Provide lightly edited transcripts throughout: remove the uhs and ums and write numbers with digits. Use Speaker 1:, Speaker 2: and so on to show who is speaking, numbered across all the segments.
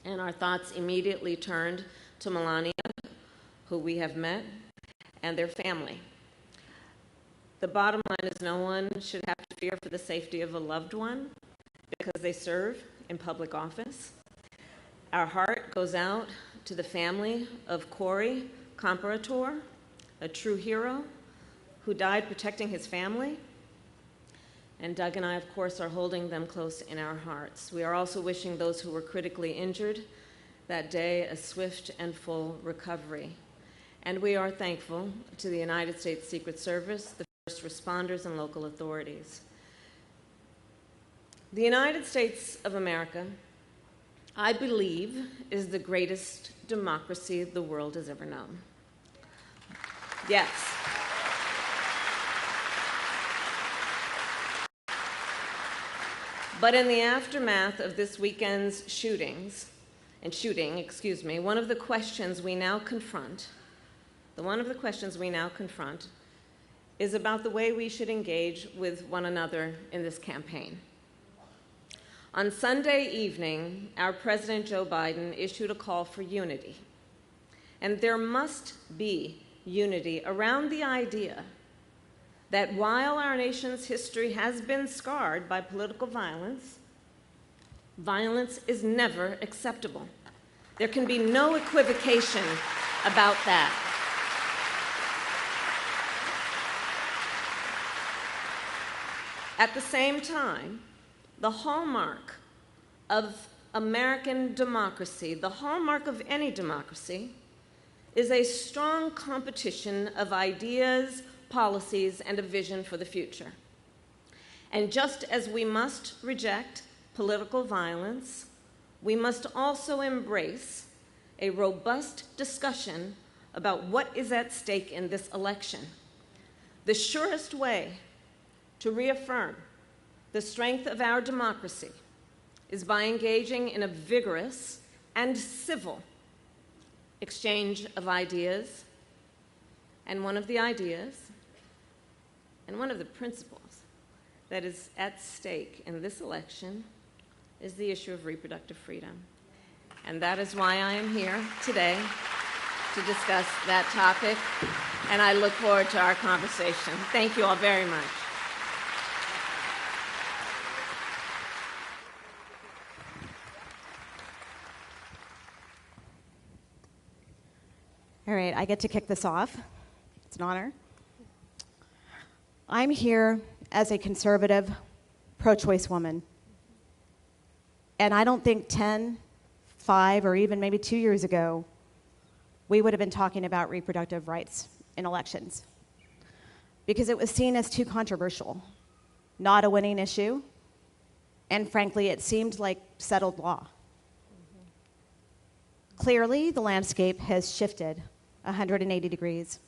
Speaker 1: And our thoughts immediately turned to Melania, who we have met, and their family. The bottom line is no one should have to fear for the safety of a loved one because they serve in public office. Our heart goes out to the family of Corey Comparator, a true hero who died protecting his family. And Doug and I, of course, are holding them close in our hearts. We are also wishing those who were critically injured that day a swift and full recovery. And we are thankful to the United States Secret Service, the first responders, and local authorities. The United States of America, I believe, is the greatest democracy the world has ever known. Yes. But in the aftermath of this weekend's shooting, one of the questions we now confront is about the way we should engage with one another in this campaign. On Sunday evening, our President Joe Biden issued a call for unity. And there must be unity around the idea that while our nation's history has been scarred by political violence, violence is never acceptable. There can be no equivocation about that. At the same time, the hallmark of American democracy, the hallmark of any democracy, is a strong competition of ideas, policies, and a vision for the future. And just as we must reject political violence, we must also embrace a robust discussion about what is at stake in this election. The surest way to reaffirm the strength of our democracy is by engaging in a vigorous and civil exchange of ideas. And one of the ideas and one of the principles that is at stake in this election is the issue of reproductive freedom. And that is why I am here today to discuss that topic, and I look forward to our conversation. Thank you all very much.
Speaker 2: All right, I get to kick this off. It's an honor. I'm here as a conservative, pro-choice woman. And I don't think 10, 5, or even maybe 2 years ago, we would have been talking about reproductive rights in elections. Because it was seen as too controversial, not a winning issue, and frankly, it seemed like settled law. Clearly, the landscape has shifted 180 degrees.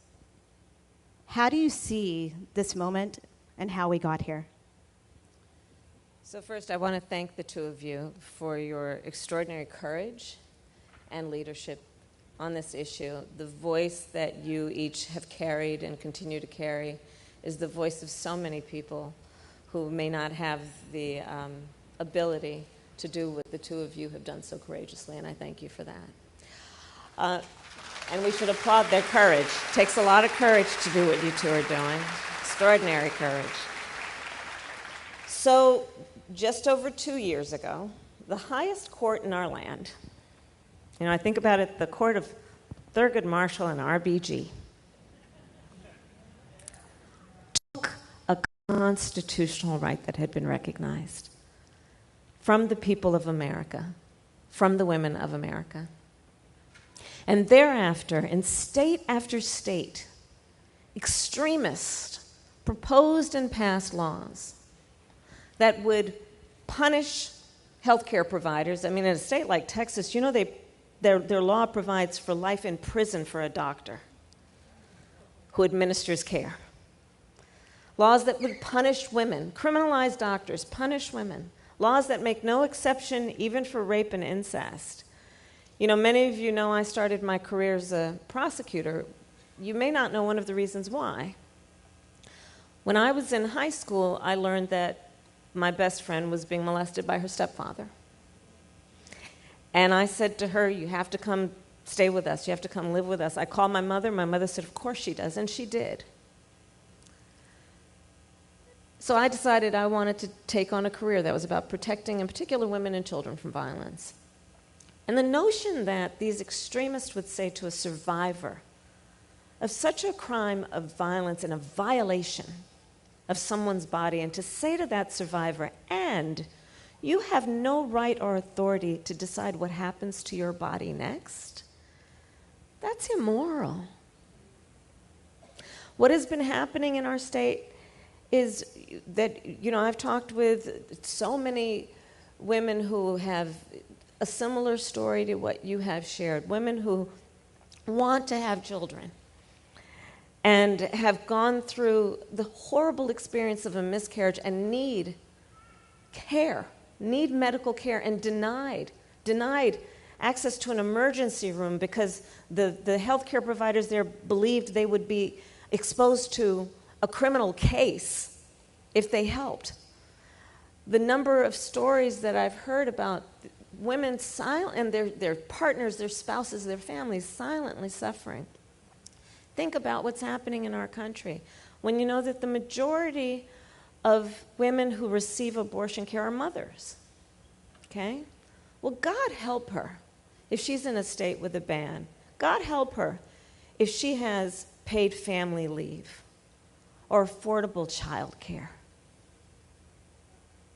Speaker 2: How do you see this moment and how we got here?
Speaker 1: So first, I want to thank the two of you for your extraordinary courage and leadership on this issue. The voice that you each have carried and continue to carry is the voice of so many people who may not have the ability to do what the two of you have done so courageously, and I thank you for that. And we should applaud their courage. It takes a lot of courage to do what you two are doing. Extraordinary courage. So, just over 2 years ago, the highest court in our land, I think about it, the court of Thurgood Marshall and RBG, took a constitutional right that had been recognized from the people of America, from the women of America. And thereafter, in state after state, extremists proposed and passed laws that would punish healthcare providers. I mean, in a state like Texas, their law provides for life in prison for a doctor who administers care. Laws that would punish women, criminalize doctors, punish women. Laws that make no exception even for rape and incest. Many of you know I started my career as a prosecutor. You may not know one of the reasons why. When I was in high school, I learned that my best friend was being molested by her stepfather. And I said to her, you have to come stay with us. You have to come live with us. I called my mother. My mother said, of course she does. And she did. So I decided I wanted to take on a career that was about protecting, in particular, women and children from violence. And the notion that these extremists would say to a survivor of such a crime of violence and a violation of someone's body, and to say to that survivor, and you have no right or authority to decide what happens to your body next, that's immoral. What has been happening in our state is that, I've talked with so many women who have a similar story to what you have shared, women who want to have children and have gone through the horrible experience of a miscarriage and need care, need medical care, and denied access to an emergency room because the healthcare providers there believed they would be exposed to a criminal case if they helped. The number of stories that I've heard about women and their partners, their spouses, their families silently suffering. Think about what's happening in our country when you know that the majority of women who receive abortion care are mothers. Okay? Well, God help her if she's in a state with a ban. God help her if she has paid family leave or affordable child care.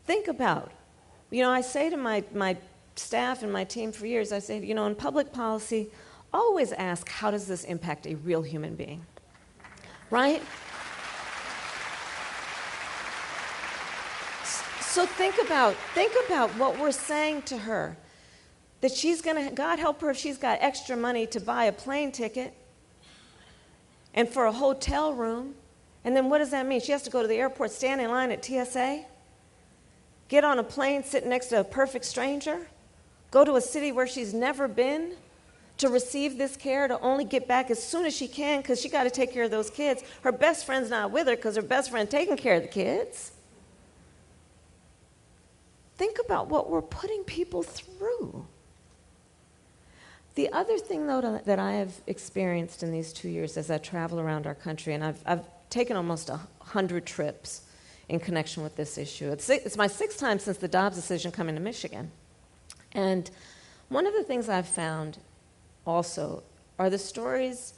Speaker 1: Think about, I say to my staff and my team for years, I say, in public policy, always ask, how does this impact a real human being? Right? So think about what we're saying to her, that God help her if she's got extra money to buy a plane ticket and for a hotel room. And then what does that mean? She has to go to the airport, stand in line at TSA, get on a plane, sit next to a perfect stranger, go to a city where she's never been to receive this care, to only get back as soon as she can because she got to take care of those kids. Her best friend's not with her because her best friend's taking care of the kids. Think about what we're putting people through. The other thing, though, that I have experienced in these 2 years as I travel around our country, and I've taken almost 100 trips in connection with this issue. It's my 6th time since the Dobbs decision coming to Michigan. And one of the things I've found also are the stories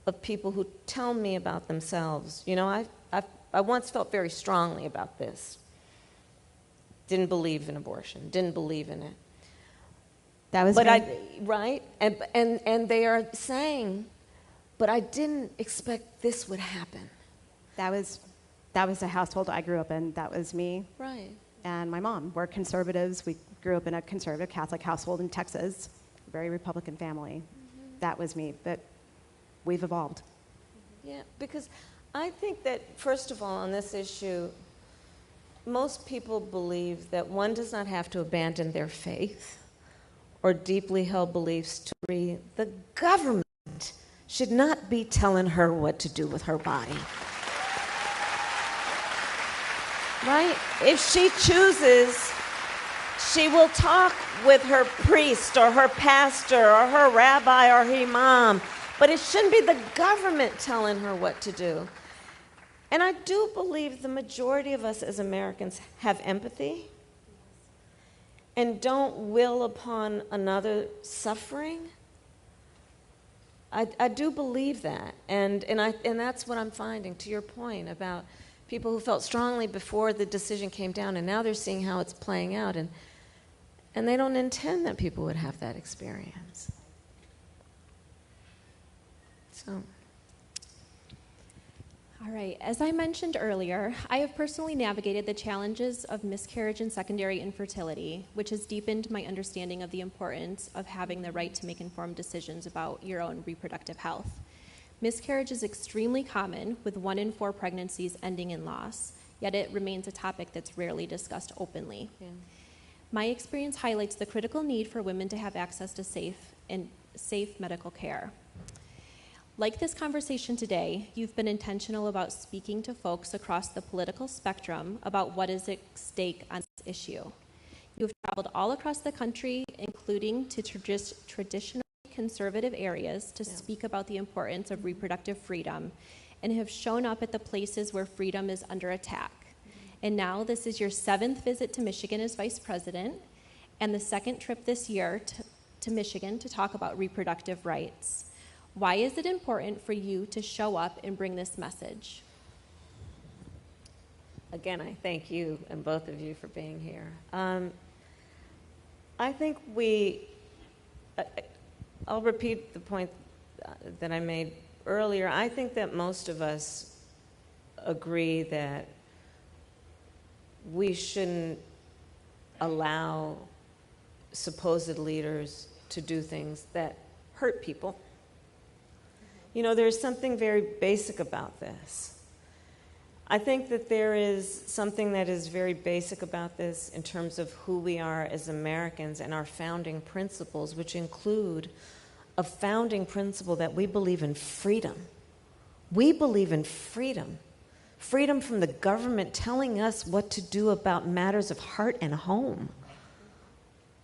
Speaker 1: of people who tell me about themselves. I once felt very strongly about this. Didn't believe in abortion, didn't believe in it.
Speaker 2: That was
Speaker 1: right? And they are saying, but I didn't expect this would happen.
Speaker 2: That was the household I grew up in. That was me.
Speaker 1: Right.
Speaker 2: And my mom. We're conservatives. We grew up in a conservative Catholic household in Texas, very Republican family. Mm-hmm. That was me. But we've evolved.
Speaker 1: Yeah, because I think that, first of all, on this issue, most people believe that one does not have to abandon their faith or deeply held beliefs to agree. The government should not be telling her what to do with her body. Right? If she chooses, she will talk with her priest or her pastor or her rabbi or her imam, but it shouldn't be the government telling her what to do. And I do believe the majority of us as Americans have empathy and don't will upon another suffering. I do believe that, and that's what I'm finding, to your point about people who felt strongly before the decision came down, and now they're seeing how it's playing out, and they don't intend that people would have that experience. So.
Speaker 3: All right, as I mentioned earlier, I have personally navigated the challenges of miscarriage and secondary infertility, which has deepened my understanding of the importance of having the right to make informed decisions about your own reproductive health. Miscarriage is extremely common, with 1 in 4 pregnancies ending in loss, yet it remains a topic that's rarely discussed openly. Yeah. My experience highlights the critical need for women to have access to safe medical care. Like this conversation today, you've been intentional about speaking to folks across the political spectrum about what is at stake on this issue. You've traveled all across the country including to traditionally conservative areas, to speak about the importance of reproductive freedom, and have shown up at the places where freedom is under attack. And now this is your 7th visit to Michigan as vice president, and the 2nd trip this year to Michigan to talk about reproductive rights. Why is it important for you to show up and bring this message?
Speaker 1: Again, I thank you and both of you for being here. I think I'll repeat the point that I made earlier. I think that most of us agree that we shouldn't allow supposed leaders to do things that hurt people. You know, there's something very basic about this. I think that there is something that is very basic about this in terms of who we are as Americans and our founding principles, which include a founding principle that we believe in freedom. We believe in freedom. Freedom from the government telling us what to do about matters of heart and home.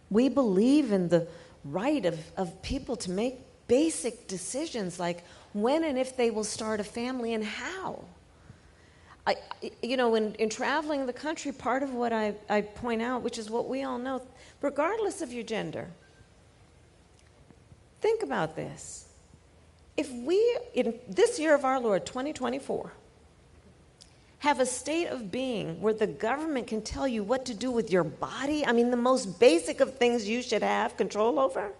Speaker 1: We believe in the right of people to make basic decisions like when and if they will start a family and how. In traveling the country, part of what I point out, which is what we all know, regardless of your gender, think about this. If we, in this year of our Lord, 2024, have a state of being where the government can tell you what to do with your body, I mean, the most basic of things you should have control over,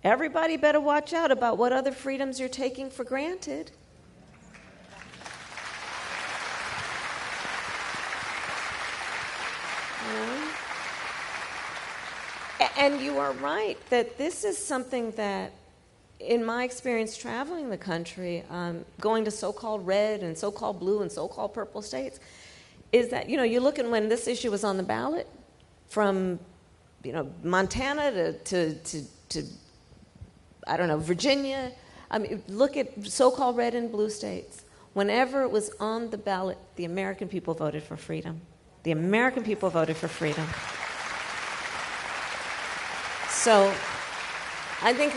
Speaker 1: everybody better watch out about what other freedoms you're taking for granted. And you are right that this is something that, in my experience traveling the country, going to so-called red and so-called blue and so-called purple states, is that, you look at when this issue was on the ballot, from, Montana to I don't know, Virginia. I mean, look at so-called red and blue states. Whenever it was on the ballot, the American people voted for freedom. The American people voted for freedom. So I think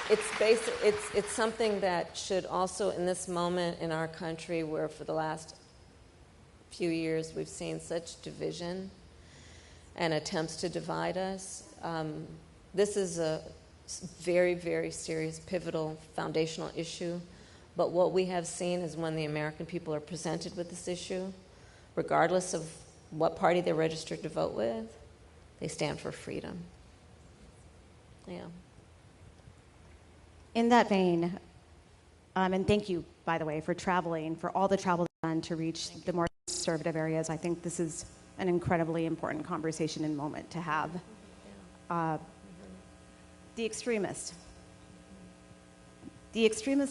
Speaker 1: it's basic. It's something that should also, in this moment in our country, where for the last few years we've seen such division and attempts to divide us. This is a very, very serious, pivotal, foundational issue. But what we have seen is when the American people are presented with this issue, regardless of what party they're registered to vote with, they stand for freedom. Yeah.
Speaker 2: In that vein, and thank you, by the way, for traveling, for all the travel done to reach the more conservative areas. I think this is an incredibly important conversation and moment to have. The extremists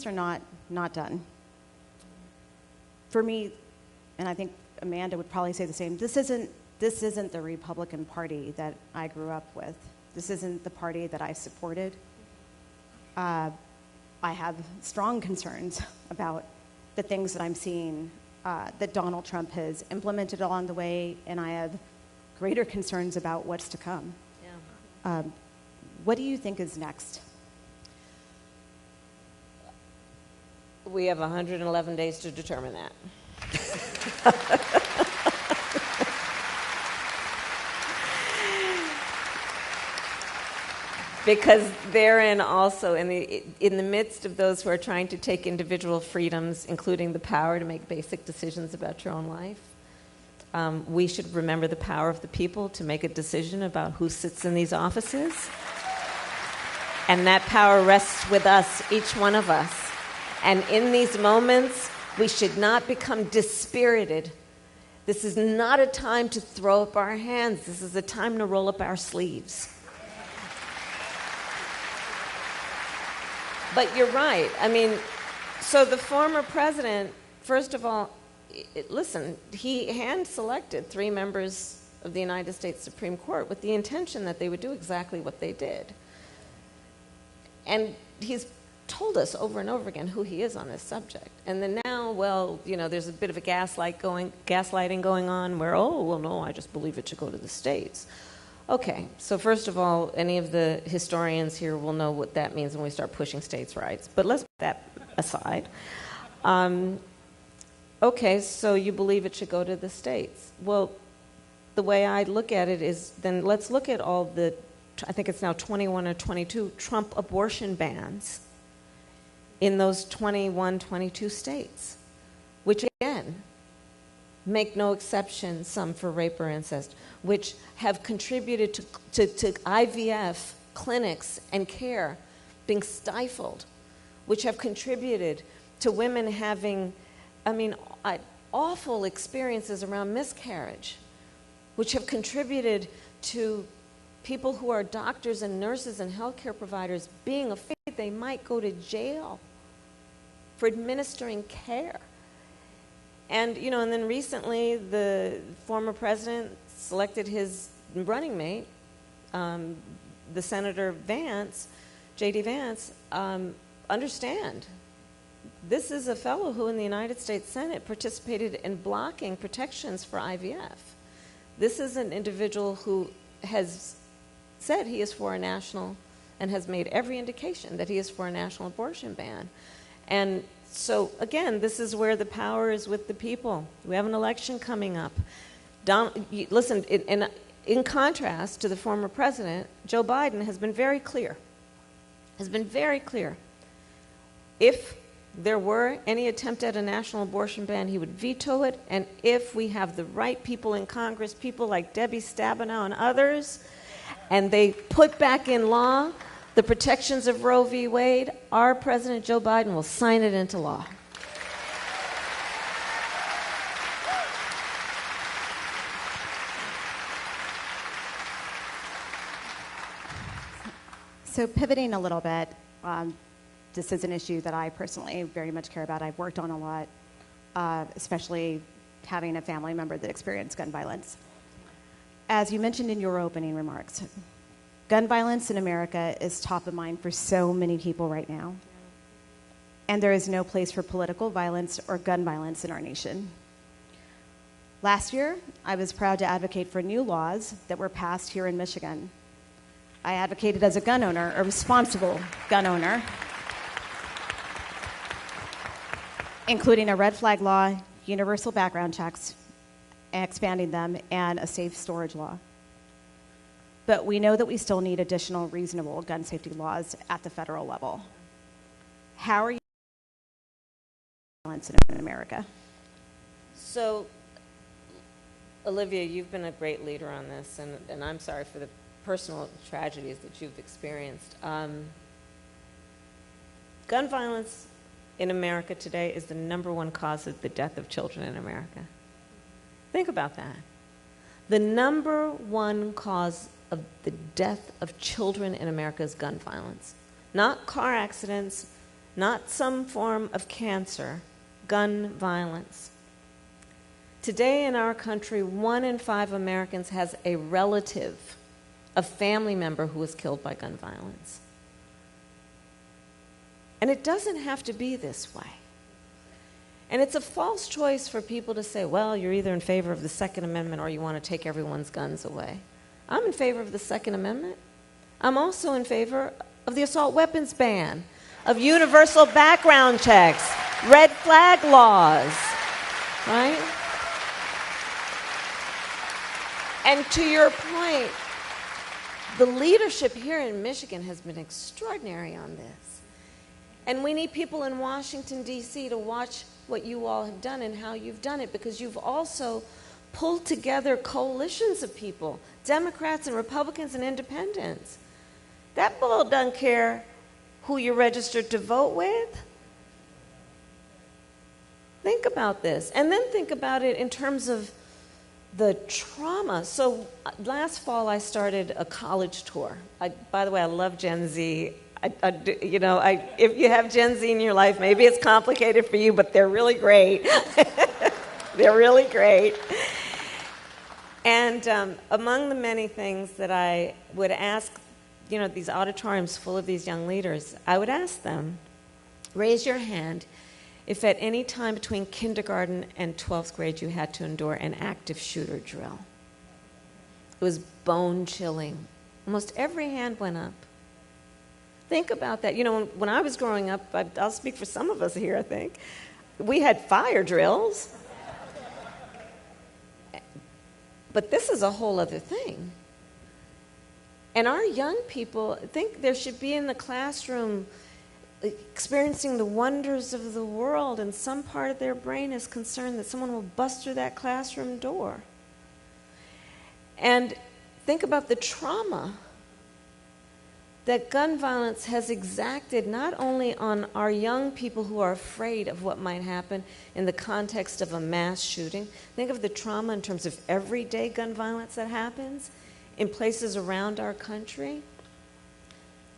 Speaker 2: are not done. For me, and I think Amanda would probably say the same, this isn't the Republican Party that I grew up with. This isn't the party that I supported. I have strong concerns about the things that I'm seeing that Donald Trump has implemented along the way, and I have greater concerns about what's to come. Yeah. What do you think is next?
Speaker 1: We have 111 days to determine that. Because therein also, in the midst of those who are trying to take individual freedoms, including the power to make basic decisions about your own life, we should remember the power of the people to make a decision about who sits in these offices. And that power rests with us, each one of us. And in these moments, we should not become dispirited. This is not a time to throw up our hands. This is a time to roll up our sleeves. But you're right. I mean, so the former president, first of all, listen, he hand-selected 3 members of the United States Supreme Court with the intention that they would do exactly what they did. And he's told us over and over again who he is on this subject. And then now, well, there's a bit of a gaslighting going on where, oh, well, no, I just believe it should go to the states. Okay, so first of all, any of the historians here will know what that means when we start pushing states' rights. But let's put that aside. Okay, so you believe it should go to the states. Well, the way I look at it is, then let's look at all the, I think it's now 21 or 22 Trump abortion bans in those 21, 22 states, which again, make no exception, some for rape or incest, which have contributed to IVF clinics and care being stifled, which have contributed to women having, awful experiences around miscarriage, which have contributed to people who are doctors and nurses and healthcare providers being afraid they might go to jail for administering care. And, and then recently the former president selected his running mate, the Senator Vance, J.D. Vance. Understand, this is a fellow who in the United States Senate participated in blocking protections for IVF. This is an individual who has said he is for a national, and has made every indication that he is for a national abortion ban. And so, again, this is where the power is with the people. We have an election coming up. Listen, in contrast to the former president, Joe Biden has been very clear. If there were any attempt at a national abortion ban, he would veto it. And if we have the right people in Congress, people like Debbie Stabenow and others, and they put back in law the protections of Roe v. Wade, our President Joe Biden will sign it into law.
Speaker 2: So pivoting a little bit, this is an issue that I personally very much care about. I've worked on a lot, especially having a family member that experienced gun violence. As you mentioned in your opening remarks, gun violence in America is top of mind for so many people right now. And there is no place for political violence or gun violence in our nation. Last year, I was proud to advocate for new laws that were passed here in Michigan. I advocated as a gun owner, a responsible gun owner, including a red flag law, universal background checks, expanding them, and a safe storage law. But we know that we still need additional reasonable gun safety laws at the federal level. How are you violence in America?
Speaker 1: So, Olivia, you've been a great leader on this, and I'm sorry for the personal tragedies that you've experienced. Gun violence in America today is the #1 cause of the death of children in America. Think about that. The #1 cause of the death of children in America is gun violence. Not car accidents, not some form of cancer, gun violence. Today in our country, 1 in 5 Americans has a relative, a family member who was killed by gun violence. And it doesn't have to be this way. And it's a false choice for people to say, well, you're either in favor of the Second Amendment or you want to take everyone's guns away. I'm in favor of the Second Amendment. I'm also in favor of the assault weapons ban, of universal background checks, red flag laws, right? And to your point, the leadership here in Michigan has been extraordinary on this. And we need people in Washington, D.C. to watch what you all have done and how you've done it, because you've also pulled together coalitions of people, Democrats and Republicans and independents. That bull doesn't care who you're registered to vote with. Think about this. And then think about it in terms of the trauma. So last fall I started a college tour. By the way, I love Gen Z. If you have Gen Z in your life, maybe it's complicated for you, but they're really great. They're really great. And among the many things that I would ask, these auditoriums full of these young leaders, I would ask them, raise your hand if at any time between kindergarten and 12th grade you had to endure an active shooter drill. It was bone-chilling. Almost every hand went up. Think about that. You know, when I was growing up, I'll speak for some of us here, I think, we had fire drills. But this is a whole other thing. And our young people think there should be in the classroom experiencing the wonders of the world, and some part of their brain is concerned that someone will bust through that classroom door. And think about the trauma that gun violence has exacted not only on our young people who are afraid of what might happen in the context of a mass shooting. Think of the trauma in terms of everyday gun violence that happens in places around our country.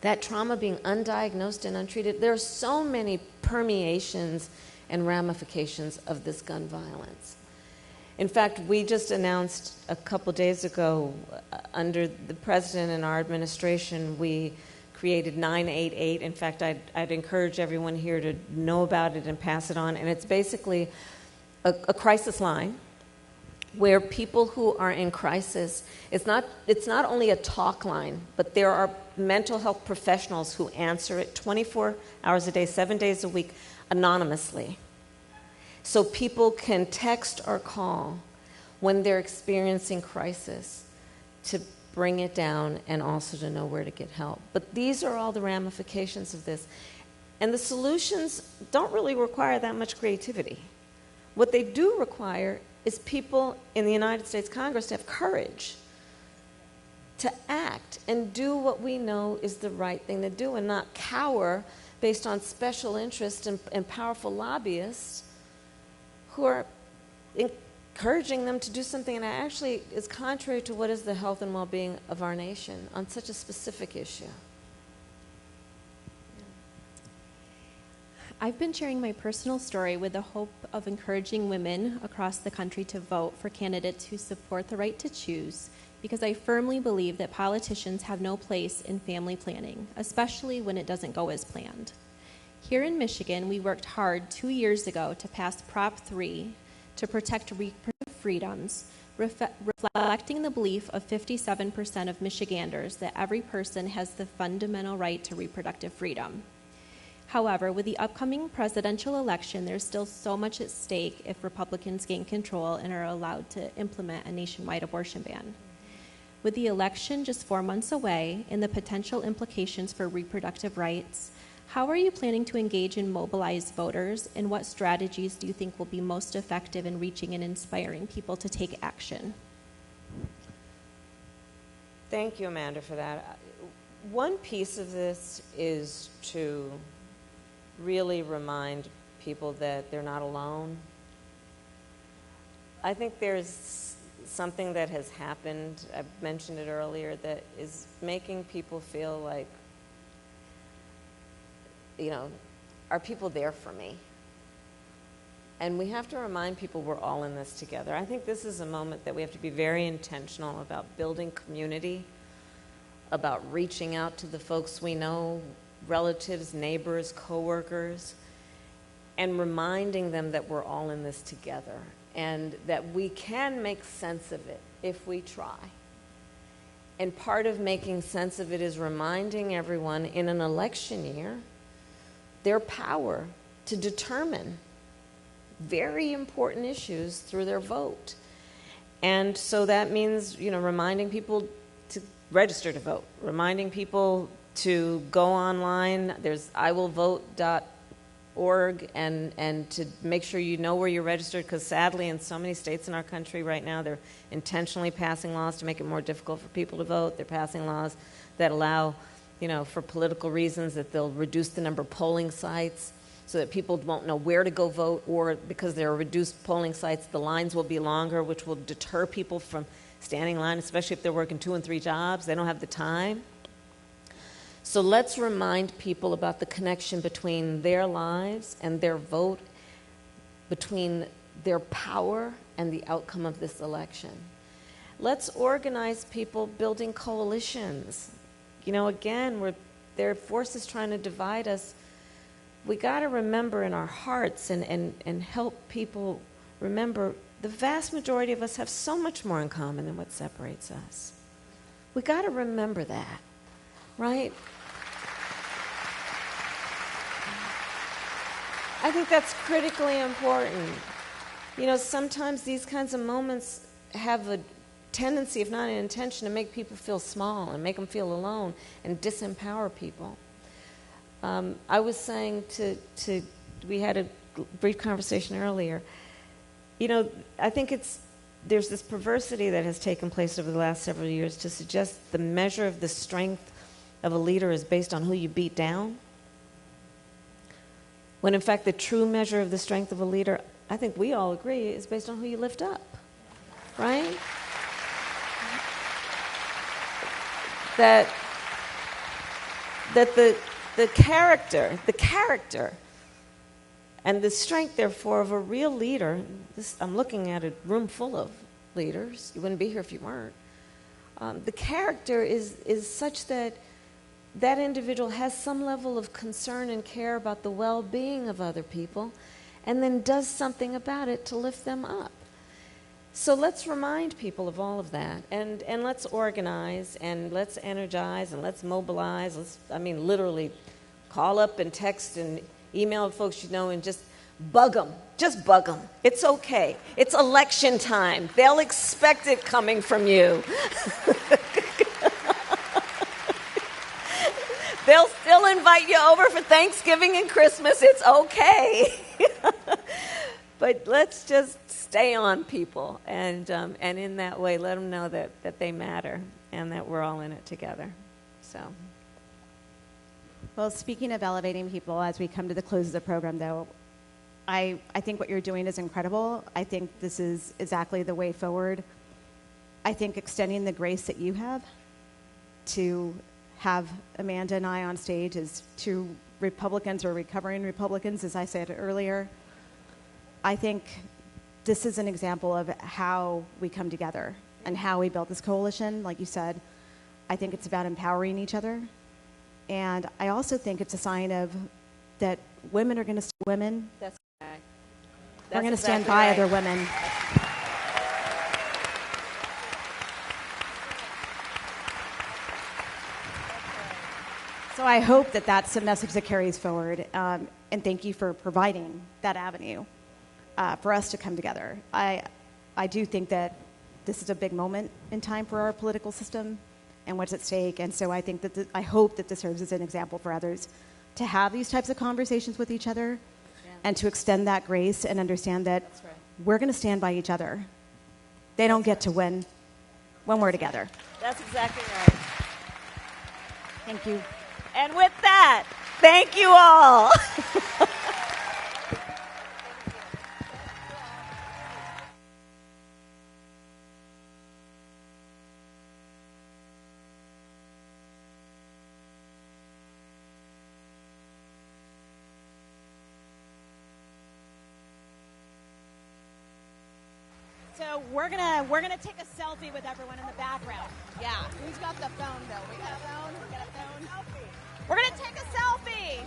Speaker 1: That trauma being undiagnosed and untreated. There are so many permeations and ramifications of this gun violence. In fact, we just announced a couple days ago, under the president and our administration, we created 988. In fact, I'd encourage everyone here to know about it and pass it on. And it's basically a crisis line where people who are in crisis, it's not only a talk line, but there are mental health professionals who answer it 24 hours a day, 7 days a week, anonymously. So people can text or call when they're experiencing crisis to bring it down and also to know where to get help. But these are all the ramifications of this. And the solutions don't really require that much creativity. What they do require is people in the United States Congress to have courage to act and do what we know is the right thing to do and not cower based on special interest and powerful lobbyists who are encouraging them to do something that actually is contrary to what is the health and well-being of our nation on such a specific issue.
Speaker 3: I've been sharing my personal story with the hope of encouraging women across the country to vote for candidates who support the right to choose, because I firmly believe that politicians have no place in family planning, especially when it doesn't go as planned. Here in Michigan, we worked hard 2 years ago to pass Prop 3 to protect reproductive freedoms, reflecting the belief of 57% of Michiganders that every person has the fundamental right to reproductive freedom. However, with the upcoming presidential election, there's still so much at stake if Republicans gain control and are allowed to implement a nationwide abortion ban. With the election just 4 months away and the potential implications for reproductive rights, how are you planning to engage and mobilize voters, and what strategies do you think will be most effective in reaching and inspiring people to take action?
Speaker 1: Thank you, Amanda, for that. One piece of this is to really remind people that they're not alone. I think there's something that has happened, I've mentioned it earlier, that is making people feel like, you know, are people there for me? And we have to remind people we're all in this together. I think this is a moment that we have to be very intentional about building community, about reaching out to the folks we know, relatives, neighbors, coworkers, and reminding them that we're all in this together and that we can make sense of it if we try. And part of making sense of it is reminding everyone in an election year their power to determine very important issues through their vote. And so that means, you know, reminding people to register to vote, reminding people to go online. There's iwillvote.org and to make sure you know where you're registered, because sadly in so many states in our country right now, they're intentionally passing laws to make it more difficult for people to vote. They're passing laws that allow, you know, for political reasons, that they'll reduce the number of polling sites so that people won't know where to go vote, or because there are reduced polling sites, the lines will be longer, which will deter people from standing in line, especially if they're working 2 and 3 jobs. They don't have the time. So let's remind people about the connection between their lives and their vote, between their power and the outcome of this election. Let's organize people building coalitions. You know, again, there are forces trying to divide us. We got to remember in our hearts and help people remember the vast majority of us have so much more in common than what separates us. We got to remember that, right? I think that's critically important. You know, sometimes these kinds of moments have a tendency, if not an intention, to make people feel small and make them feel alone and disempower people. I was saying we had a brief conversation earlier. You know, I think there's this perversity that has taken place over the last several years to suggest the measure of the strength of a leader is based on who you beat down. When in fact the true measure of the strength of a leader, I think we all agree, is based on who you lift up, right? That the character and the strength, therefore, of a real leader, I'm looking at a room full of leaders, you wouldn't be here if you weren't, the character is such that that individual has some level of concern and care about the well-being of other people and then does something about it to lift them up. So let's remind people of all of that, and let's organize, and let's energize, and let's mobilize. Literally call up and text and email folks you know and just bug them. Just bug them. It's okay. It's election time. They'll expect it coming from you. They'll still invite you over for Thanksgiving and Christmas. It's okay. But let's just stay on people, and in that way, let them know that they matter and that we're all in it together. So.
Speaker 2: Well, speaking of elevating people, as we come to the close of the program, though, I think what you're doing is incredible. I think this is exactly the way forward. I think extending the grace that you have to have Amanda and I on stage as two Republicans or recovering Republicans, as I said earlier, I think this is an example of how we come together and how we built this coalition. Like you said, I think it's about empowering each other. And I also think it's a sign of that women are going to stand women.
Speaker 1: That's right.
Speaker 2: We're going to stand by other women. So I hope that that's a message that carries forward. And thank you for providing that avenue for us to come together. I do think that this is a big moment in time for our political system and what's at stake. And so I think that I hope that this serves as an example for others to have these types of conversations with each other and to extend that grace and understand that we're going to stand by each other. They don't get to win when we're together.
Speaker 1: That's exactly right.
Speaker 2: Thank you.
Speaker 1: And with that, thank you all.
Speaker 2: So we're gonna take a selfie with everyone in the background. Yeah. Who's got the phone though? We got a phone. We got a phone. Selfie. We're gonna take a selfie.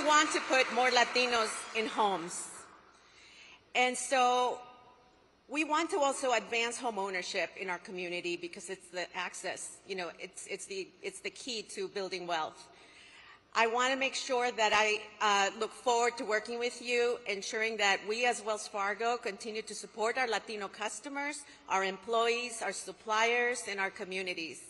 Speaker 4: want to put more Latinos in homes. And so we want to also advance home ownership in our community because it's the access, it's the key to building wealth. I want to make sure that I look forward to working with you, ensuring that we as Wells Fargo continue to support our Latino customers, our employees, our suppliers, and our communities.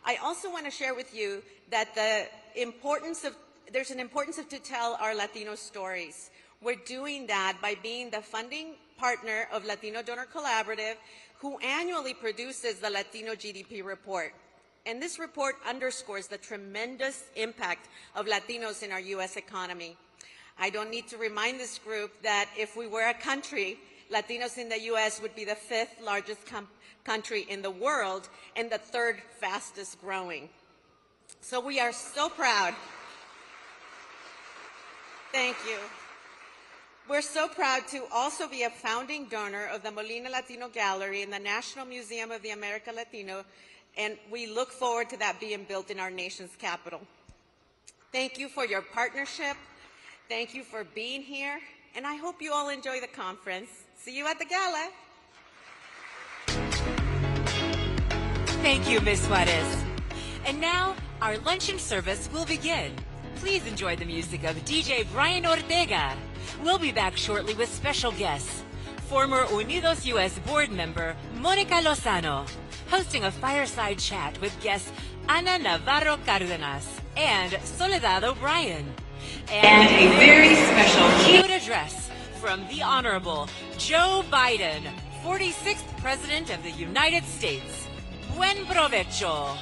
Speaker 4: I also want to share with you that there's an importance to tell our Latino stories. We're doing that by being the funding partner of Latino Donor Collaborative, who annually produces the Latino GDP report. And this report underscores the tremendous impact of Latinos in our U.S. economy. I don't need to remind this group that if we were a country, Latinos in the U.S. would be the 5th largest country in the world and the 3rd fastest growing. So we are so proud. Thank you. We're so proud to also be a founding donor of the Molina Latino Gallery in the National Museum of the America Latino, and we look forward to that being built in our nation's capital. Thank you for your partnership. Thank you for being here, and I hope you all enjoy the conference. See you at the gala.
Speaker 5: Thank you, Ms. Juarez. And now, our luncheon service will begin. Please enjoy the music of DJ Brian Ortega. We'll be back shortly with special guests. Former Unidos US board member Monica Lozano, hosting a fireside chat with guests Ana Navarro Cárdenas and Soledad O'Brien. And a very special keynote address from the Honorable Joe Biden, 46th President of the United States. Buen provecho.